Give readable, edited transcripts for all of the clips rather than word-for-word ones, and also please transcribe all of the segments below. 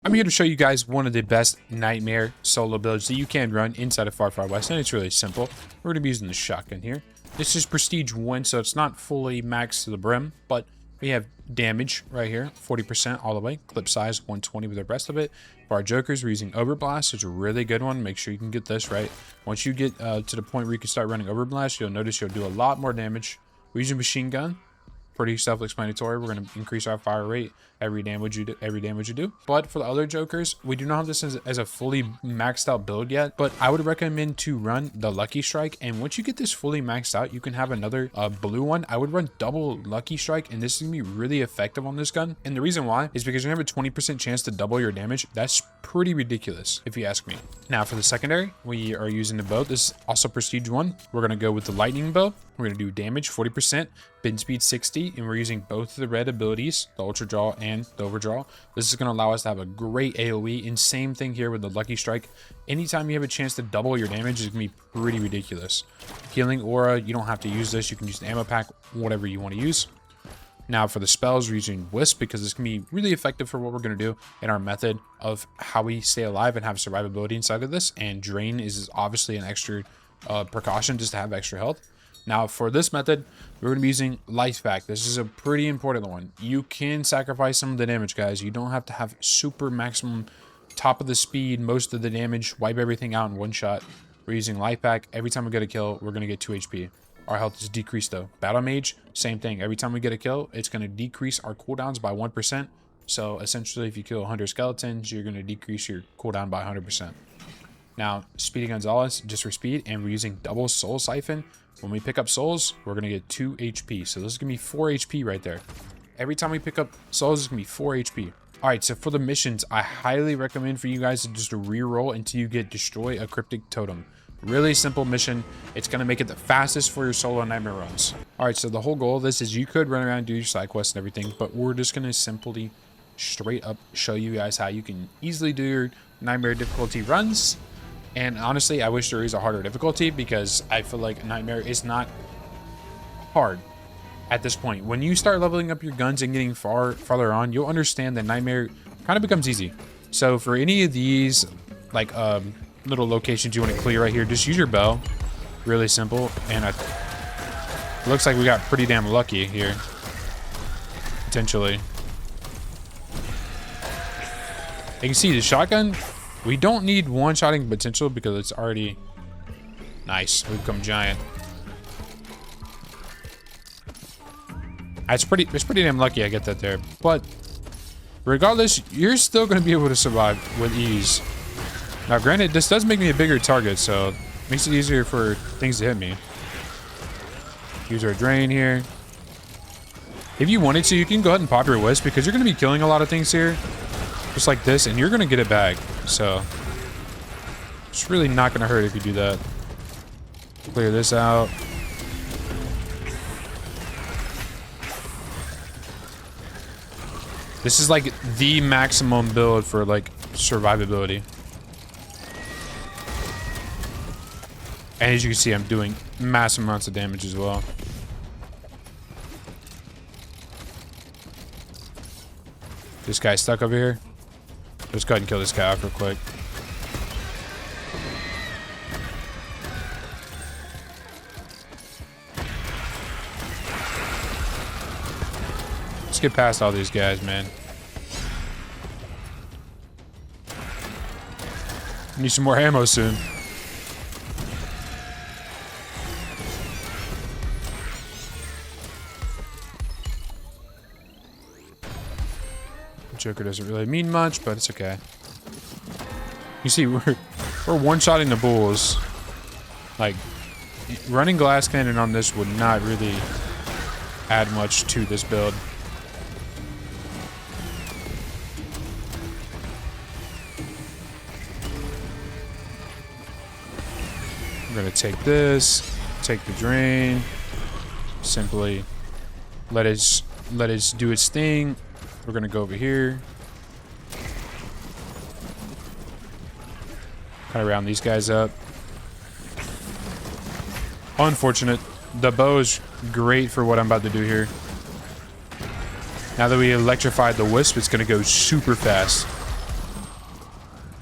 I'm here to show you guys one of the best Nightmare solo builds that you can run inside of Far Far West, and it's really simple. We're going to be using the shotgun here. This is Prestige 1, so it's not fully maxed to the brim, but we have damage right here, 40% all the way. Clip size, 120 with the rest of it. For our jokers, we're using Overblast. It's a really good one. Make sure you can get this right. Once you get to the point where you can start running Overblast, you'll notice you'll do a lot more damage. We're using Machine Gun. Pretty self-explanatory. We're going to increase our fire rate every damage you do. But for the other jokers, we do not have this as a fully maxed out build yet, but I would recommend to run the Lucky Strike. And once you get this fully maxed out, you can have another blue one. I would run double Lucky Strike, and this is gonna be really effective on this gun. And the reason why is because you have a 20% chance to double your damage. That's pretty ridiculous if you ask me. Now for the secondary, we are using the bow. This is also Prestige 1. We're gonna go with the lightning bow. We're gonna do damage 40%, bend speed 60, and we're using both of the red abilities, the ultra draw and the overdraw. This is gonna allow us to have a great AoE, and same thing here with the Lucky Strike. Anytime you have a chance to double your damage is gonna be pretty ridiculous. Healing aura, you don't have to use this. You can use the ammo pack, whatever you want to use. Now for the spells, we're using Wisp because this can be really effective for what we're going to do in our method of how we stay alive and have survivability inside of this. And Drain is obviously an extra precaution just to have extra health. Now for this method, we're going to be using Life Pack. This is a pretty important one. You can sacrifice some of the damage, guys. You don't have to have super maximum top of the speed, most of the damage, wipe everything out in one shot. We're using Life Pack. Every time we get a kill, we're going to get 2 HP. Our health is decreased though. Battle Mage, same thing. Every time we get a kill, it's going to decrease our cooldowns by 1%. So essentially, if you kill 100 skeletons, you're going to decrease your cooldown by 100%. Now, Speedy Gonzalez, just for speed, and we're using double Soul Siphon. When we pick up souls, we're going to get 2 HP. So this is going to be 4 HP right there. Every time we pick up souls, it's going to be 4 HP. All right, so for the missions, I highly recommend for you guys to just reroll until you get Destroy a Cryptic Totem. Really simple mission. It's going to make it the fastest for your solo Nightmare runs. All right, so the whole goal of this is you could run around and do your side quests and everything, but we're just going to simply straight up show you guys how you can easily do your Nightmare difficulty runs. And honestly, I wish there is a harder difficulty because I feel like Nightmare is not hard at this point. When you start leveling up your guns and getting farther on, you'll understand that Nightmare kind of becomes easy. So for any of these, like, little locations you want to clear right here, just use your bow. Really simple. And it looks like we got pretty damn lucky here, potentially. You can see the shotgun, we don't need one-shotting potential because it's already nice. We become giant. It's pretty damn lucky I get that there. But regardless, you're still going to be able to survive with ease. Now, granted, this does make me a bigger target, so it makes it easier for things to hit me. Use our Drain here. If you wanted to, you can go ahead and pop your Wisp because you're going to be killing a lot of things here. Just like this, and you're going to get it back. So, it's really not going to hurt if you do that. Clear this out. This is like the maximum build for like survivability. And as you can see, I'm doing massive amounts of damage as well. This guy's stuck over here. Let's go ahead and kill this guy off real quick. Let's get past all these guys, man. Need some more ammo soon. Joker doesn't really mean much, but it's okay. You see, we're one-shotting the bulls. Like, running glass cannon on this would not really add much to this build. I'm gonna take this, take the Drain, simply let it do its thing. We're gonna go over here. Kind of round these guys up. Unfortunate. The bow is great for what I'm about to do here. Now that we electrified the Wisp, it's gonna go super fast.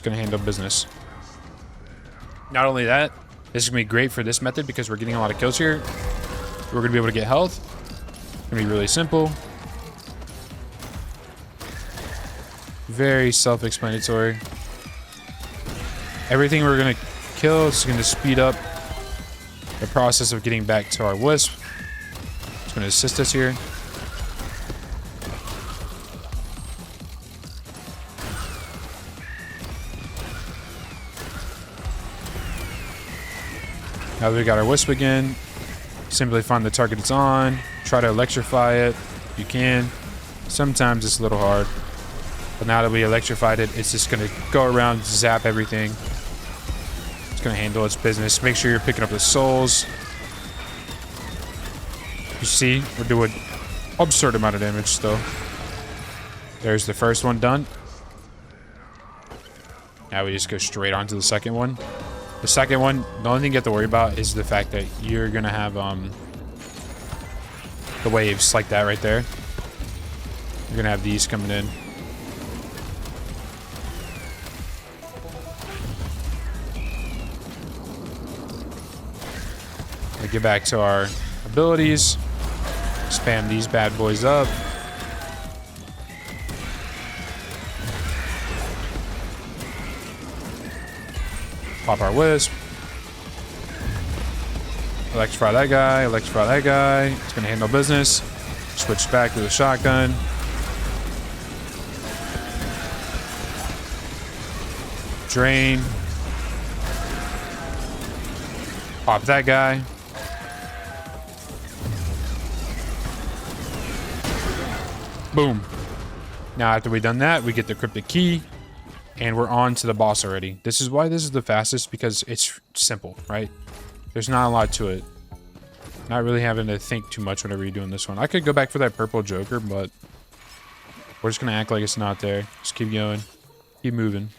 going to handle business. Not only that, this is going to be great for this method because we're getting a lot of kills here. We're going to be able to get health. It's going to be really simple. Very self-explanatory. Everything we're going to kill is going to speed up the process of getting back to our wisp. It's going to assist us here. Now that we got our wisp again, simply find the target it's on, try to electrify it if you can. Sometimes it's a little hard, but now that we electrified it, it's just going to go around, zap everything. It's going to handle its business. Make sure you're picking up the souls. You see, we're doing absurd amount of damage still. There's the first one done. Now we just go straight on to the second one. The second one, the only thing you have to worry about is the fact that you're going to have the waves like that right there. You're going to have these coming in. We get back to our abilities. Spam these bad boys up. Pop our wisp. Electrify that guy. Electrify that guy. It's going to handle business. Switch back to the shotgun. Drain. Pop that guy. Boom. Now after we've done that, we get the cryptic key. And we're on to the boss already. This is why this is the fastest, because it's simple, right? There's not a lot to it. Not really having to think too much whenever you're doing this one. I could go back for that purple joker, but we're just going to act like it's not there. Just keep going. Keep moving.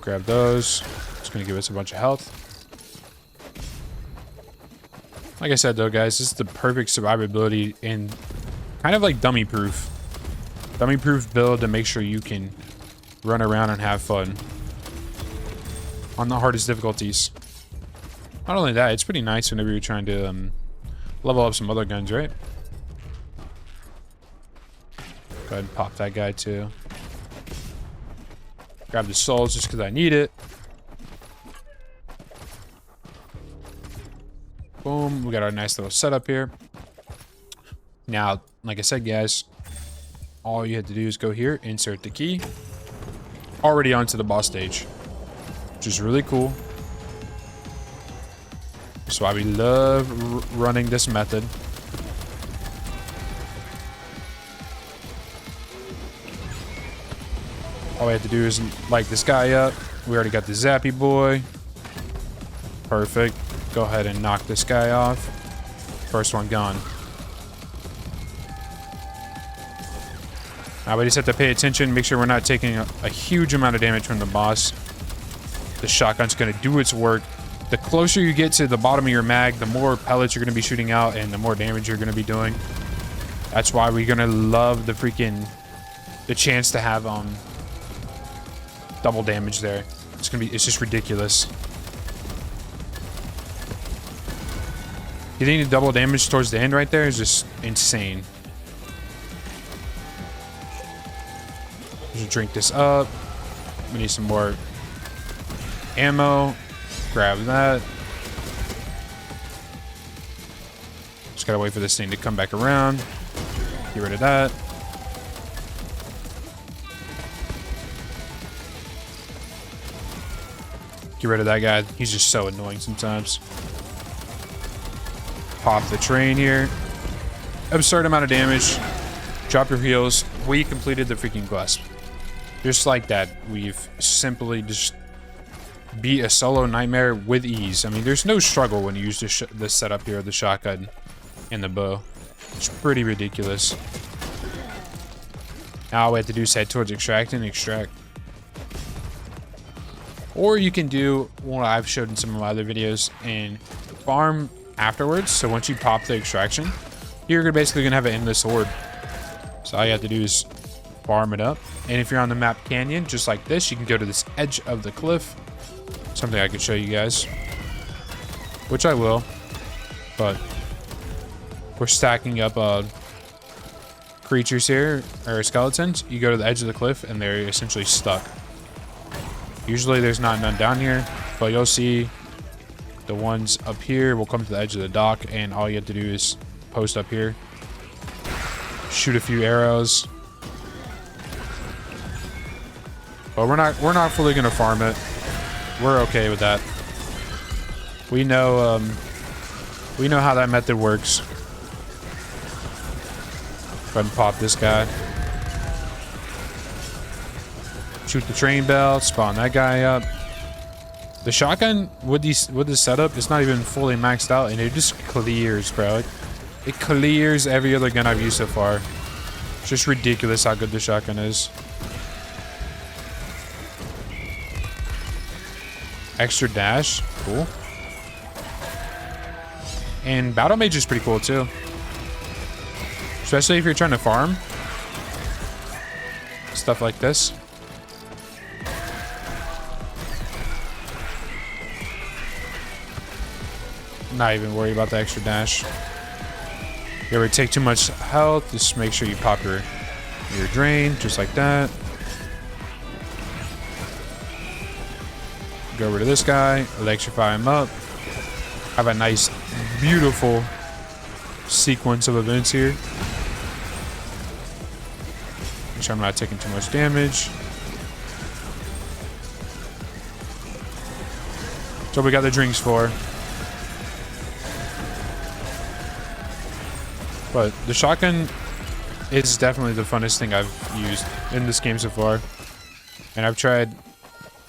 Grab those. It's going to give us a bunch of health. Like I said, though, guys, this is the perfect survivability and kind of like dummy-proof. Dummy-proof build to make sure you can run around and have fun on the hardest difficulties. Not only that, it's pretty nice whenever you're trying to level up some other guns, right? Go ahead and pop that guy too. Grab the souls just because I need it. Boom, we got our nice little setup here. Now, like I said, guys, all you had to do is go here, insert the key. Already onto the boss stage, which is really cool. That's why we love running this method. All we have to do is light this guy up. We already got the zappy boy. Perfect. Go ahead and knock this guy off. First one gone. Now we just have to pay attention, make sure we're not taking a huge amount of damage from the boss. The shotgun's going to do its work. The closer you get to the bottom of your mag, the more pellets you're going to be shooting out and the more damage you're going to be doing. That's why we're going to love the chance to have double damage there. It's just ridiculous. Getting the double damage towards the end right there is just insane. Just drink this up. We need some more ammo. Grab that. Just gotta wait for this thing to come back around. Get rid of that. Get rid of that guy. He's just so annoying sometimes. Pop the train here. Absurd amount of damage. Drop your heals. We completed the freaking quest. Just like that, we've simply just beat a solo nightmare with ease. I mean, there's no struggle when you use this setup here, the shotgun and the bow. It's pretty ridiculous. Now all we have to do is head towards extract and extract. Or you can do what I've showed in some of my other videos and farm afterwards. So once you pop the extraction, you're basically going to have an endless horde. So all you have to do is farm it up. And if you're on the map canyon, just like this, you can go to this edge of the cliff. Something I could show you guys, which I will, but we're stacking up creatures here, or skeletons. You go to the edge of the cliff and they're essentially stuck. Usually there's none down here, but you'll see the ones up here will come to the edge of the dock, and all you have to do is post up here, shoot a few arrows. But we're not fully gonna farm it. We're okay with that. We know how that method works. Go ahead and pop this guy. Shoot the train bell, spawn that guy up. The shotgun with this setup, it's not even fully maxed out, and it just clears, bro. It clears every other gun I've used so far. It's just ridiculous how good the shotgun is. Extra dash, cool. And battle mage is pretty cool too. Especially if you're trying to farm. Stuff like this. Not even worry about the extra dash. If you ever take too much health, just make sure you pop your drain, just like that. Go over to this guy, electrify him up. Have a nice, beautiful sequence of events here. Make sure I'm not taking too much damage. So we got the drinks for. But the shotgun is definitely the funnest thing I've used in this game so far. And I've tried,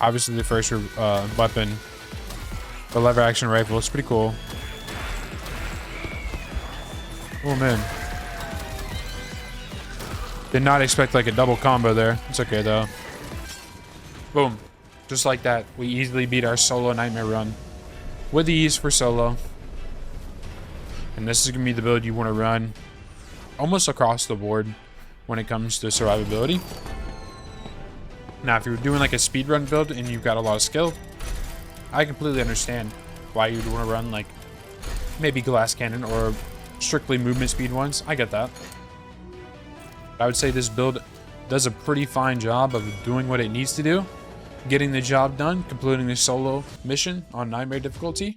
obviously, the first weapon, the lever action rifle. It's pretty cool. Oh man. Did not expect like a double combo there. It's okay though. Boom. Just like that, we easily beat our solo nightmare run with ease for solo. And this is gonna be the build you want to run almost across the board when it comes to survivability. Now, if you're doing like a speedrun build and you've got a lot of skill, I completely understand why you'd want to run like maybe glass cannon or strictly movement speed ones. I get that. I would say this build does a pretty fine job of doing what it needs to do, getting the job done, completing the solo mission on nightmare difficulty.